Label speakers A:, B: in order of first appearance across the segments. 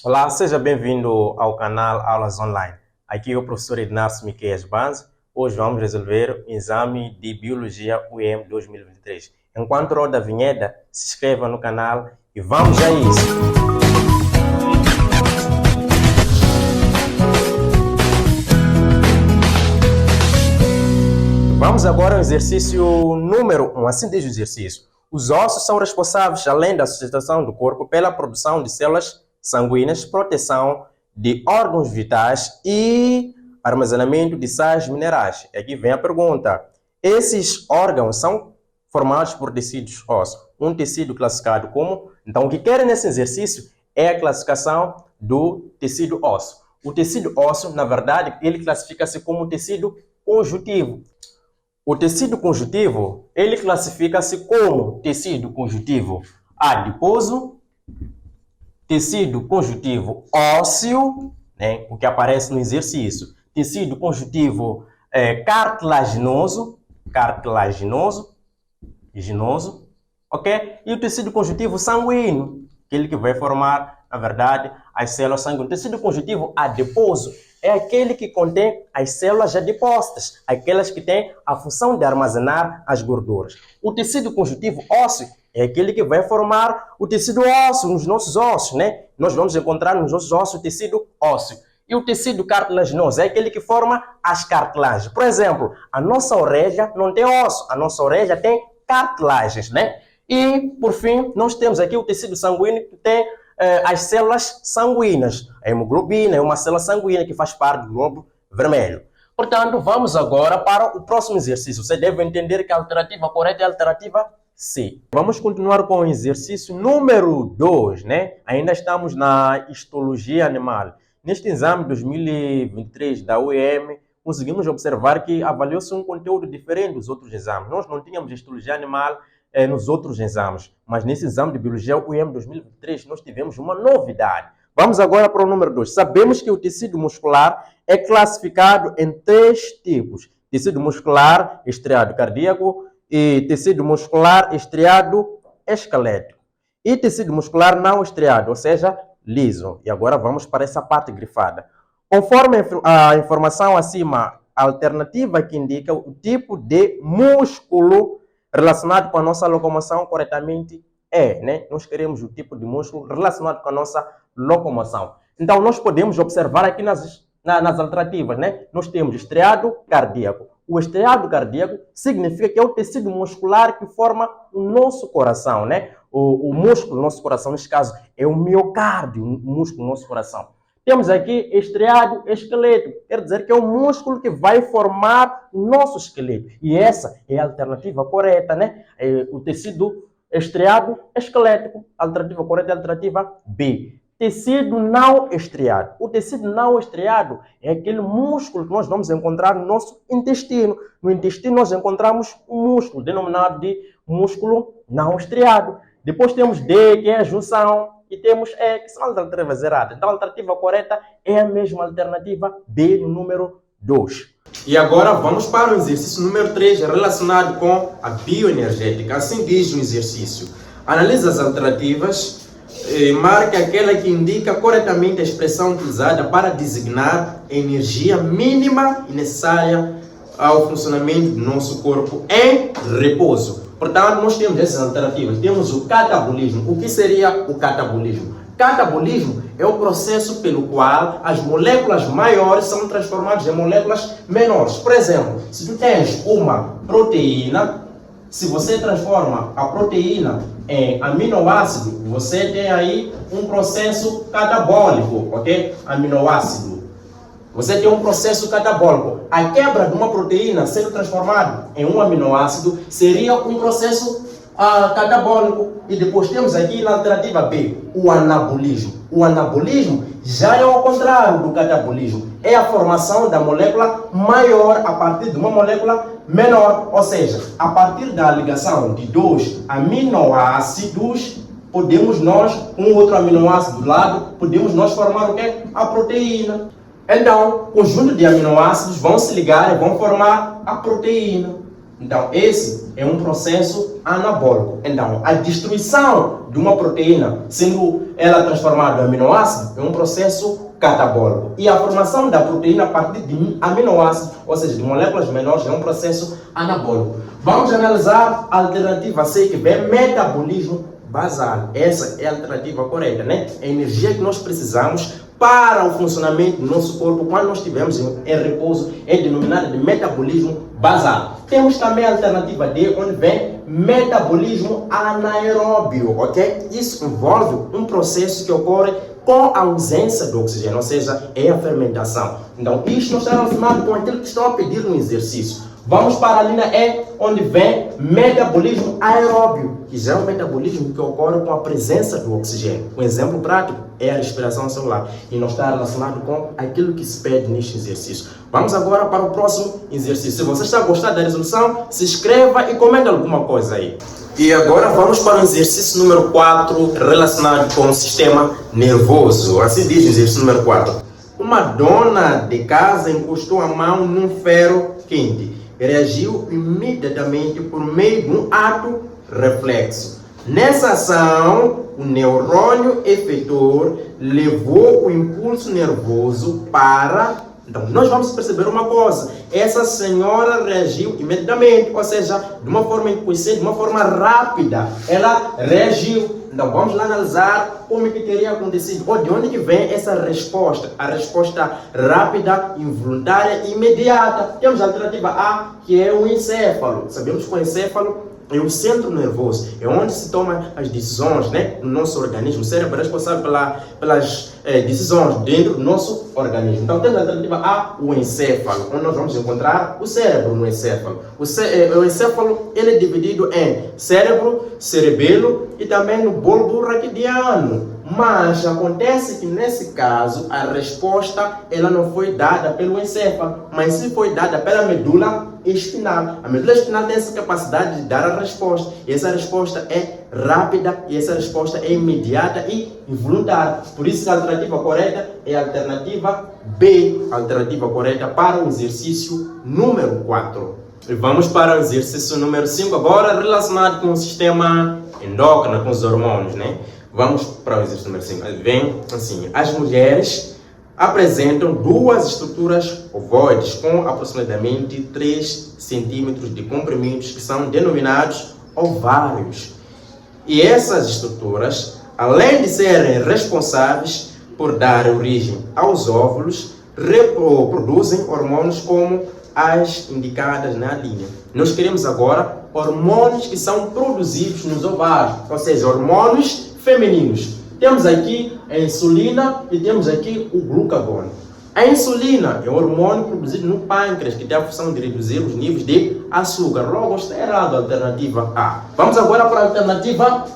A: Olá, seja bem-vindo ao canal Aulas Online. Aqui é o professor Ednardo Miqueias Banz. Hoje vamos resolver o exame de Biologia UEM 2023. Enquanto roda a vinheta, se inscreva no canal e vamos a isso! Vamos agora ao exercício número 1. Assim diz o exercício. Os ossos são responsáveis, além da sustentação do corpo, pela produção de células sanguíneas, proteção de órgãos vitais e armazenamento de sais minerais. Aqui vem a pergunta. Esses órgãos são formados por tecidos ósseos. Um tecido classificado como... Então, o que querem nesse exercício é a classificação do tecido ósseo. O tecido ósseo, na verdade, ele classifica-se como tecido conjuntivo. O tecido conjuntivo, ele classifica-se como tecido conjuntivo adiposo, tecido conjuntivo ósseo, né, o que aparece no exercício, tecido conjuntivo cartilaginoso, ok? E o tecido conjuntivo sanguíneo, aquele que vai formar, na verdade, as células sanguíneas. O tecido conjuntivo adiposo é aquele que contém as células adiposas, aquelas que têm a função de armazenar as gorduras. O tecido conjuntivo ósseo é aquele que vai formar o tecido ósseo nos nossos ossos, né? Nós vamos encontrar nos nossos ossos o tecido ósseo. E o tecido cartilaginoso é aquele que forma as cartilagens. Por exemplo, a nossa orelha não tem osso, a nossa orelha tem cartilagens, né? E, por fim, nós temos aqui o tecido sanguíneo que tem as células sanguíneas. A hemoglobina é uma célula sanguínea que faz parte do globo vermelho. Portanto, vamos agora para o próximo exercício. Você deve entender que a alternativa correta é a alternativa C. Vamos continuar com o exercício número 2, né? Ainda estamos na histologia animal. Neste exame 2023 da UEM, conseguimos observar que avaliou-se um conteúdo diferente dos outros exames. Nós não tínhamos histologia animal nos outros exames, mas nesse exame de Biologia UEM 2023 nós tivemos uma novidade. Vamos agora para o número 2. Sabemos que o tecido muscular é classificado em 3 tipos. Tecido muscular estriado cardíaco e tecido muscular estriado esquelético. E tecido muscular não estriado, ou seja, liso. E agora vamos para essa parte grifada. Conforme a informação acima, a alternativa que indica o tipo de músculo relacionado com a nossa locomoção corretamente né? Nós queremos o tipo de músculo relacionado com a nossa locomoção. Então, nós podemos observar aqui nas alternativas, né? Nós temos estriado cardíaco. O estriado cardíaco significa que é o tecido muscular que forma o nosso coração, né? O músculo do nosso coração, neste caso, é o miocárdio, o músculo do nosso coração. Temos aqui estriado esquelético, quer dizer que é o músculo que vai formar o nosso esqueleto. E essa é a alternativa correta, né? O tecido estriado esquelético. A alternativa correta é a alternativa B. Tecido não estriado. O tecido não estriado é aquele músculo que nós vamos encontrar no nosso intestino. No intestino nós encontramos um músculo denominado de músculo não estriado. Depois temos D, que é a junção. E temos E, que são alternativas erradas. Então a alternativa correta é a mesma alternativa B, no número 2. E agora vamos para o exercício número 3, relacionado com a bioenergética. Assim diz o exercício. Analise as alternativas e marque aquela que indica corretamente a expressão utilizada para designar a energia mínima e necessária ao funcionamento do nosso corpo em repouso. Portanto, nós temos essas alternativas. Temos o catabolismo. O que seria o catabolismo? Catabolismo é o processo pelo qual as moléculas maiores são transformadas em moléculas menores. Por exemplo, se tu tens uma proteína, se você transforma a proteína em aminoácido, você tem aí um processo catabólico, ok? Aminoácido. Você tem um processo catabólico. A quebra de uma proteína sendo transformada em um aminoácido seria um processo catabólico. E depois temos aqui na alternativa B, o anabolismo. O anabolismo já é ao contrário do catabolismo. É a formação da molécula maior a partir de uma molécula menor. Ou seja, a partir da ligação de 2 aminoácidos, podemos nós, um outro aminoácido do lado, podemos nós formar o quê? A proteína. Então, conjunto de aminoácidos vão se ligar e vão formar a proteína. Então, esse é um processo anabólico. Então, a destruição de uma proteína, sendo ela transformada em aminoácido, é um processo catabólico. E a formação da proteína a partir de aminoácidos, ou seja, de moléculas menores, é um processo anabólico. Vamos analisar a alternativa C, que é metabolismo basal. Essa é a alternativa correta, né? A energia que nós precisamos para o funcionamento do nosso corpo quando nós estivermos em repouso é denominada de metabolismo basal. Temos também a alternativa D, onde vem metabolismo anaeróbio, ok? Isso envolve um processo que ocorre com a ausência do oxigênio, ou seja, é a fermentação. Então, isto não está relacionado com aquilo que estão a pedir no exercício. Vamos para a linha E, onde vem metabolismo aeróbio, que já é um metabolismo que ocorre com a presença do oxigênio. Um exemplo prático é a respiração celular e não está relacionado com aquilo que se pede neste exercício. Vamos agora para o próximo exercício. Se você está a gostar da resolução, se inscreva e comente alguma coisa aí. E agora vamos para o exercício número 4, relacionado com o sistema nervoso. Assim diz o exercício número 4. Uma dona de casa encostou a mão num ferro quente. Reagiu imediatamente por meio de um ato reflexo. Nessa ação, o neurônio efetor levou o impulso nervoso para... Então, nós vamos perceber uma coisa. Essa senhora reagiu imediatamente, ou seja, de uma forma inconsciente, de uma forma rápida. Ela reagiu. Então, vamos lá analisar como que teria acontecido, ou de onde que vem essa resposta. A resposta rápida, involuntária e imediata. Temos a alternativa A, que é o encéfalo. Sabemos que o encéfalo é o centro nervoso, é onde se tomam as decisões, né? No nosso organismo. O cérebro é responsável pelas decisões dentro do nosso organismo. Então, temos a alternativa A, o encéfalo, onde nós vamos encontrar o cérebro no encéfalo. O encéfalo ele é dividido em cérebro, cerebelo e também no bulbo raquidiano. Mas acontece que nesse caso a resposta ela não foi dada pelo encéfalo, mas sim foi dada pela medula espinal. A medula espinal tem essa capacidade de dar a resposta. E essa resposta é rápida e essa resposta é imediata e involuntária. Por isso a alternativa correta é a alternativa B, a alternativa correta para o exercício número 4. E vamos para o exercício número 5 agora, relacionado com o sistema endócrino, com os hormônios, né? Vamos para o exercício número 5. Vem assim: as mulheres apresentam duas estruturas ovoides com aproximadamente 3 centímetros de comprimentos que são denominados ovários. E essas estruturas, além de serem responsáveis por dar origem aos óvulos, produzem hormônios como as indicadas na linha. Nós queremos agora hormônios que são produzidos nos ovários, ou seja, hormônios femininos. Temos aqui a insulina e temos aqui o glucagon. A insulina é um hormônio produzido no pâncreas que tem a função de reduzir os níveis de açúcar. Logo está errado a alternativa A. Vamos agora para a alternativa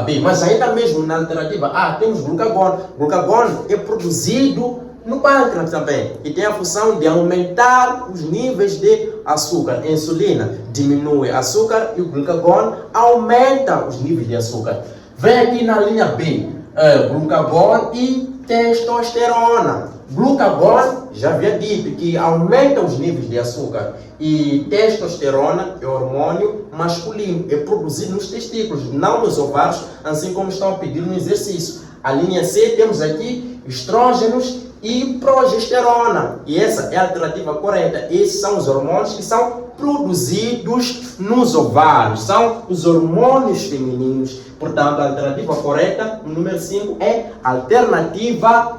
A: B. Mas ainda mesmo na alternativa A temos glucagon. Glucagon é produzido no pâncreas também e tem a função de aumentar os níveis de açúcar. A insulina diminui açúcar e o glucagon aumenta os níveis de açúcar. Vem aqui na linha B, glucagon e testosterona. Glucagon, já havia dito que aumenta os níveis de açúcar. E testosterona é hormônio masculino, é produzido nos testículos, não nos ovários, assim como estão a pedir no exercício. A linha C temos aqui estrógenos e progesterona. E essa é a alternativa correta. Esses são os hormônios que são produzidos nos ovários. São os hormônios femininos. Portanto, a alternativa correta, o número 5, é alternativa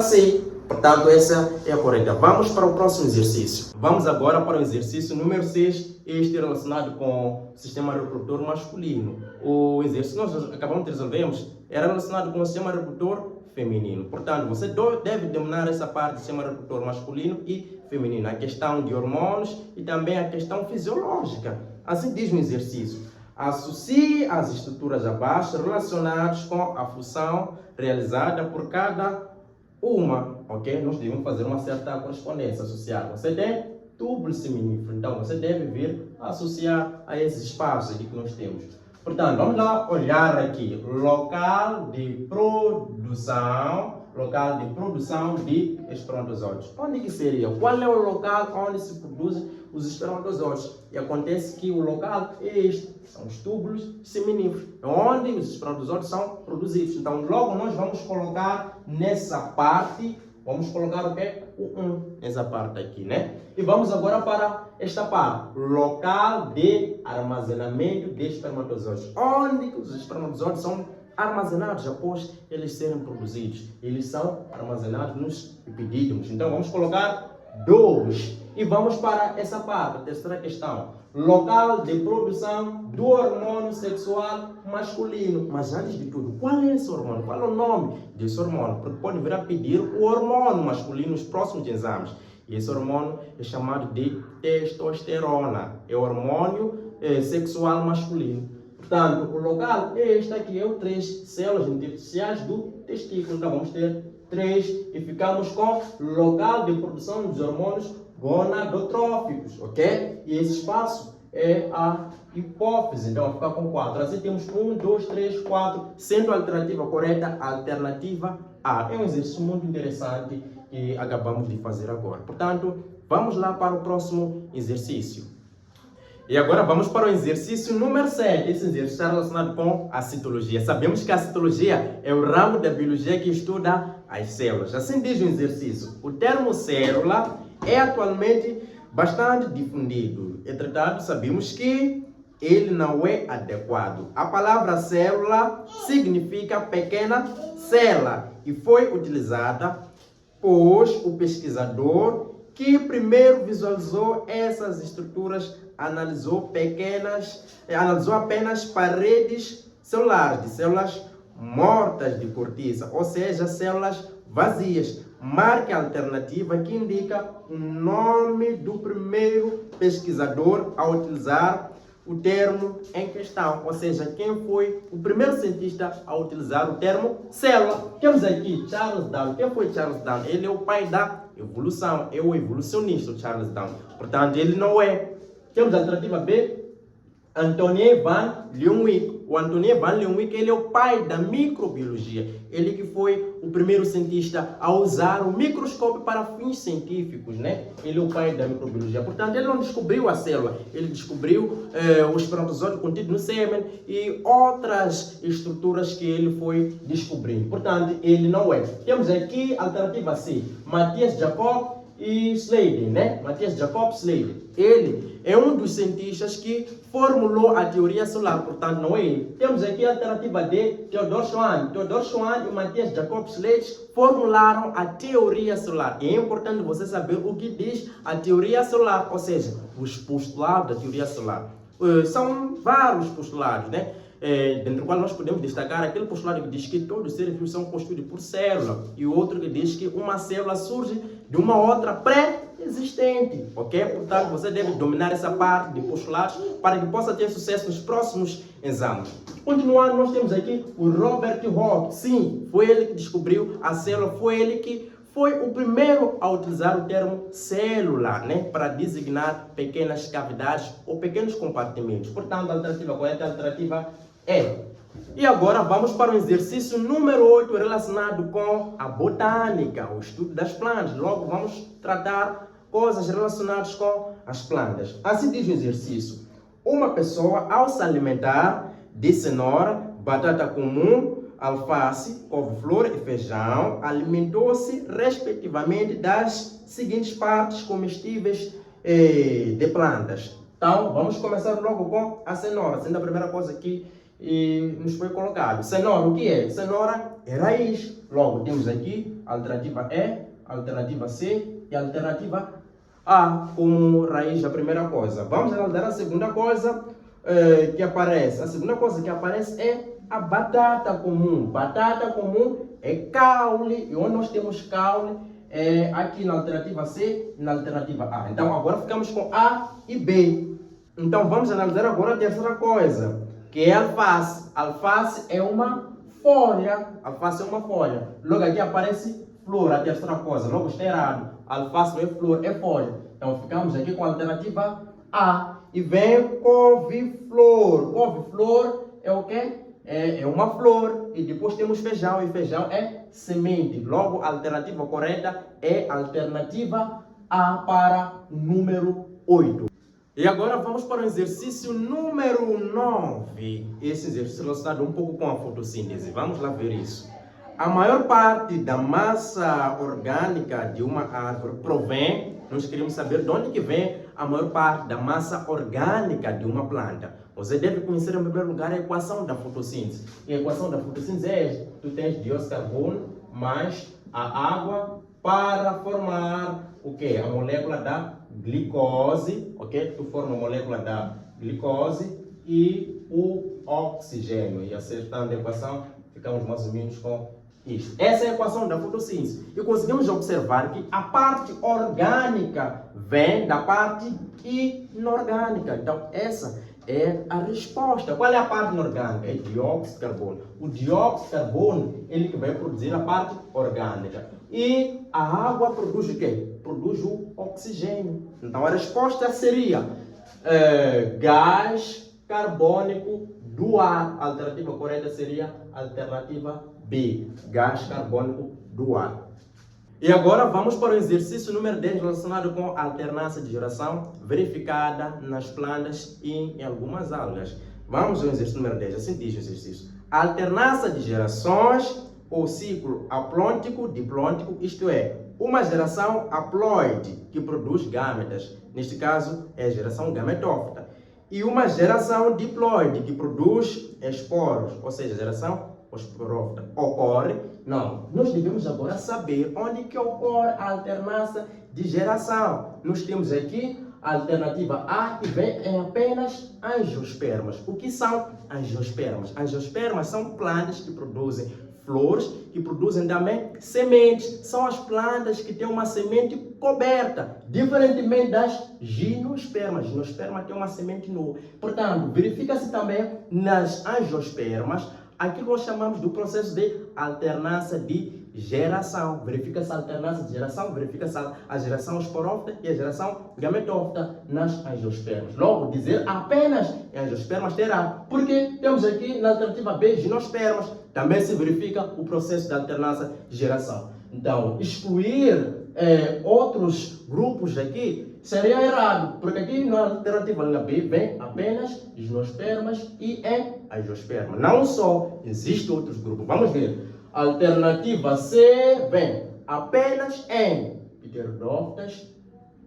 A: C. Portanto, essa é a correta. Vamos para o próximo exercício. Vamos agora para o exercício número 6, este relacionado com o sistema reprodutor masculino. O exercício que nós acabamos de resolvermos era relacionado com o sistema reprodutor feminino. Portanto, você deve dominar essa parte do sistema reprodutor masculino e feminino, a questão de hormônios e também a questão fisiológica. Assim diz no exercício. Associe as estruturas abaixo relacionadas com a função realizada por cada uma, ok? Nós devemos fazer uma certa correspondência associada. Você tem túbulo seminífero, então você deve vir associar a esses espaços aqui que nós temos. Portanto, vamos lá olhar aqui, local de produção de espermatozoides. Onde que seria? Qual é o local onde se produzem os espermatozoides. E acontece que o local é este, são os túbulos seminíferos, onde os espermatozoides são produzidos. Então, logo nós vamos colocar nessa parte, vamos colocar o quê? O 1, nessa parte aqui, né? E vamos agora para esta parte, local de armazenamento de espermatozoides, onde os espermatozoides são armazenados após eles serem produzidos. Eles são armazenados nos epidídimos. Então vamos colocar 2 e vamos para essa parte, a terceira questão. Local de produção do hormônio sexual masculino. Mas antes de tudo, qual é esse hormônio? Qual é o nome desse hormônio? Porque pode vir a pedir o hormônio masculino nos próximos exames. E esse hormônio é chamado de testosterona. É o hormônio sexual masculino. Portanto, o local é este aqui, é o 3, células intersticiais do testículo. Então vamos ter 3 e ficamos com local de produção dos hormônios gonadotróficos, ok? E esse espaço é a hipófise, então vai ficar com 4. Assim temos 1, 2, 3, 4, sendo a alternativa correta, a alternativa A. É um exercício muito interessante que acabamos de fazer agora. Portanto, vamos lá para o próximo exercício. E agora vamos para o exercício número 7. Esse exercício está relacionado com a citologia. Sabemos que a citologia é o ramo da biologia que estuda as células. Assim diz o exercício. O termo célula é atualmente bastante difundido. Entretanto, sabemos que ele não é adequado. A palavra célula significa pequena célula e foi utilizada por o pesquisador que primeiro visualizou essas estruturas, analisou apenas paredes celulares, de células mortas de cortiça, ou seja, células vazias. Marque a alternativa que indica o nome do primeiro pesquisador a utilizar o termo em questão, ou seja, quem foi o primeiro cientista a utilizar o termo célula. Temos aqui Charles Darwin. Quem foi Charles Darwin? Ele é o pai da evolução, é o evolucionista Charles Darwin. Portanto, ele não é. Temos a alternativa B, Antoine van Leeuwenhoek. O Antoine van Leeuwenhoek, ele é o pai da microbiologia. Ele que foi o primeiro cientista a usar o microscópio para fins científicos, né? Ele é o pai da microbiologia. Portanto, ele não descobriu a célula, ele descobriu o espermatozoide contido no sêmen e outras estruturas que ele foi descobrindo. Portanto, ele não é. Temos aqui a alternativa C, Matthias Jacob e Sladen, né? Matthias Jacob Sladen. Ele é um dos cientistas que formulou a teoria solar, portanto não é ele. Temos aqui a alternativa D, Theodor Schwann. Theodor Schwann e Matthias Jacob Sladen formularam a teoria solar. E é importante você saber o que diz a teoria solar, ou seja, os postulados da teoria solar. São vários postulados, né? Dentro do qual nós podemos destacar aquele postulado que diz que todos os seres vivos são constituídos por célula, e o outro que diz que uma célula surge de uma outra pré-existente, ok? Portanto, você deve dominar essa parte de postulados para que possa ter sucesso nos próximos exames. Continuando, nós temos aqui o Robert Hooke. Sim, foi ele que descobriu a célula, foi ele que foi o primeiro a utilizar o termo célula, né, para designar pequenas cavidades ou pequenos compartimentos. Portanto, a alternativa correta é a alternativa E. E agora vamos para o exercício número 8, relacionado com a botânica, o estudo das plantas. Logo vamos tratar coisas relacionadas com as plantas. Assim diz o exercício. Uma pessoa, ao se alimentar de cenoura, batata comum, alface, couve-flor e feijão, alimentou-se respectivamente das seguintes partes comestíveis de plantas. Então, vamos começar logo com a cenoura, sendo a primeira coisa que nos foi colocado. Cenoura, o que é? Cenoura é raiz. Logo, temos aqui a alternativa E, a alternativa C e a alternativa A como raiz da primeira coisa. Vamos analisar a segunda coisa que aparece. A segunda coisa que aparece é a batata comum. Batata comum é caule. E onde nós temos caule é aqui na alternativa C e na alternativa A. Então agora ficamos com A e B. Então vamos analisar agora a terceira coisa, que é a alface. Alface é uma folha. Alface é uma folha. Logo aqui aparece flor, a terceira coisa. Logo está errado. Alface não é flor, é folha. Então ficamos aqui com a alternativa A. E vem couve-flor. Couve-flor é o quê? É uma flor. E depois temos feijão. E feijão é semente. Logo, a alternativa correta é a alternativa A para o número 8. E agora vamos para o exercício número 9. Esse exercício relacionado um pouco com a fotossíntese. Vamos lá ver isso. A maior parte da massa orgânica de uma árvore provém, nós queremos saber de onde que vem a maior parte da massa orgânica de uma planta. Você deve conhecer em primeiro lugar a equação da fotossíntese. E a equação da fotossíntese é esta. Tu tens dióxido de carbono mais a água para formar o quê? A molécula da glicose, ok? Tu forma a molécula da glicose e o oxigênio. E acertando a equação, ficamos mais ou menos com isto. Essa é a equação da fotossíntese. E conseguimos observar que a parte orgânica vem da parte inorgânica. Então, essa é a resposta. Qual é a parte inorgânica? É dióxido de carbono. O dióxido de carbono, ele que vai produzir a parte orgânica. E a água produz o quê? Produz o oxigênio. Então, a resposta seria gás carbônico do ar. A alternativa correta seria a alternativa B, gás carbônico do ar. E agora vamos para o exercício número 10 relacionado com a alternância de geração verificada nas plantas e em algumas algas. Vamos ao exercício número 10, assim diz o exercício. A alternância de gerações ou ciclo haplôntico-diplôntico, isto é, uma geração haploide que produz gâmetas, neste caso é a geração gametófita, e uma geração diploide que produz esporos, ou seja, a geração esporófita. Ocorre? Não. Nós devemos agora saber onde que ocorre a alternância de geração. Nós temos aqui a alternativa A, que vem em apenas angiospermas. O que são angiospermas? Angiospermas são plantas que produzem flores, que produzem também sementes. São as plantas que têm uma semente coberta, diferentemente das gimnospermas. Gimnosperma tem uma semente nua. Portanto, verifica-se também nas angiospermas aquilo que nós chamamos do processo de alternância de geração. Verifica-se a alternância de geração, verifica-se a geração esporófita e a geração gametófita nas angiospermas. Logo, dizer apenas em angiospermas terá, porque temos aqui na alternativa B, gimnospermas, também se verifica o processo de alternância de geração. Então, excluir outros grupos aqui seria errado, porque aqui na alternativa B vem apenas gimnospermas e angiospermas. Não só, existem outros grupos. Vamos ver. Alternativa C vem apenas em pteridófitas,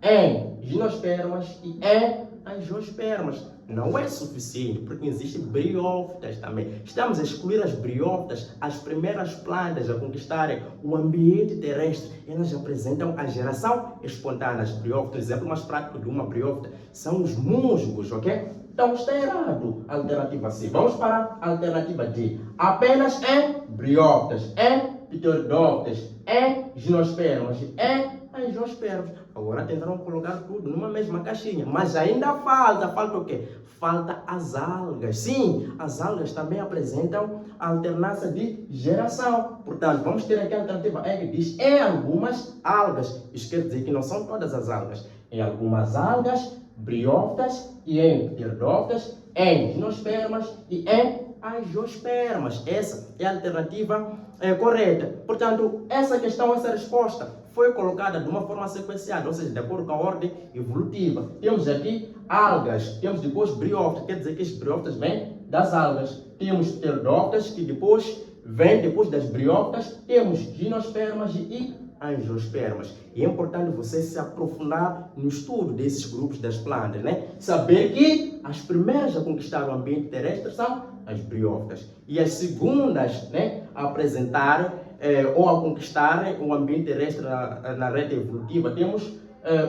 A: em gimnospermas e em angiospermas. Não é suficiente, porque existem briófitas também. Estamos a excluir as briófitas, as primeiras plantas a conquistarem o ambiente terrestre. Elas apresentam a geração espontânea. As briófitas, o exemplo mais prático de uma briófita são os musgos, ok? Então está errado a alternativa C. Vamos para a alternativa D. Apenas em briófitas, em pteridófitas, em gimnospermas e em angiospermas. Agora tentaram colocar tudo numa mesma caixinha, mas ainda falta o quê? Falta as algas. Sim, as algas também apresentam a alternância de geração. Portanto, vamos ter aqui a alternativa E que diz em algumas algas. Isso quer dizer que não são todas as algas. Em algumas algas, briófitas e em pteridófitas, em gimnospermas e em angiospermas. Essa é a alternativa correta. Portanto, essa questão, essa resposta foi colocada de uma forma sequenciada, ou seja, de acordo com a ordem evolutiva. Temos aqui algas, temos depois briófitas, quer dizer que as briófitas vêm das algas. Temos pteridófitas, que depois vêm depois das briófitas. Temos gimnospermas e angiospermas. E é importante você se aprofundar no estudo desses grupos das plantas, né? Saber que as primeiras a conquistar o ambiente terrestre são as briófitas. E as segundas, né, a apresentarem ou a conquistarem o ambiente terrestre na rede evolutiva, temos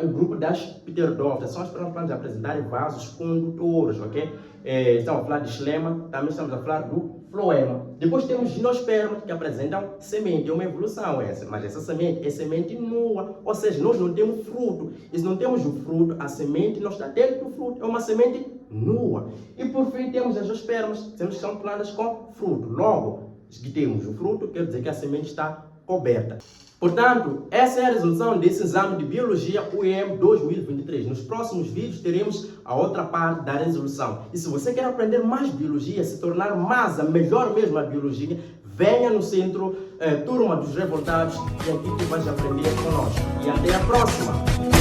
A: o grupo das pteridófitas. São as plantas a apresentarem vasos condutores, ok? Estamos a falar de xilema, também estamos a falar do floema. Depois temos gimnospermas, que apresentam semente. É uma evolução essa, mas essa semente é semente nua, ou seja, nós não temos fruto. E se não temos o fruto, a semente não está dentro do fruto, é uma semente nua. E por fim temos as angiospermas, que são plantas com fruto. Logo, que temos o fruto, quer dizer que a semente está coberta. Portanto, essa é a resolução desse exame de Biologia UEM 2023. Nos próximos vídeos teremos a outra parte da resolução. E se você quer aprender mais Biologia, se tornar mais, melhor mesmo a Biologia, venha no centro Turma dos Revoltados e aqui tu vais aprender conosco. E até a próxima!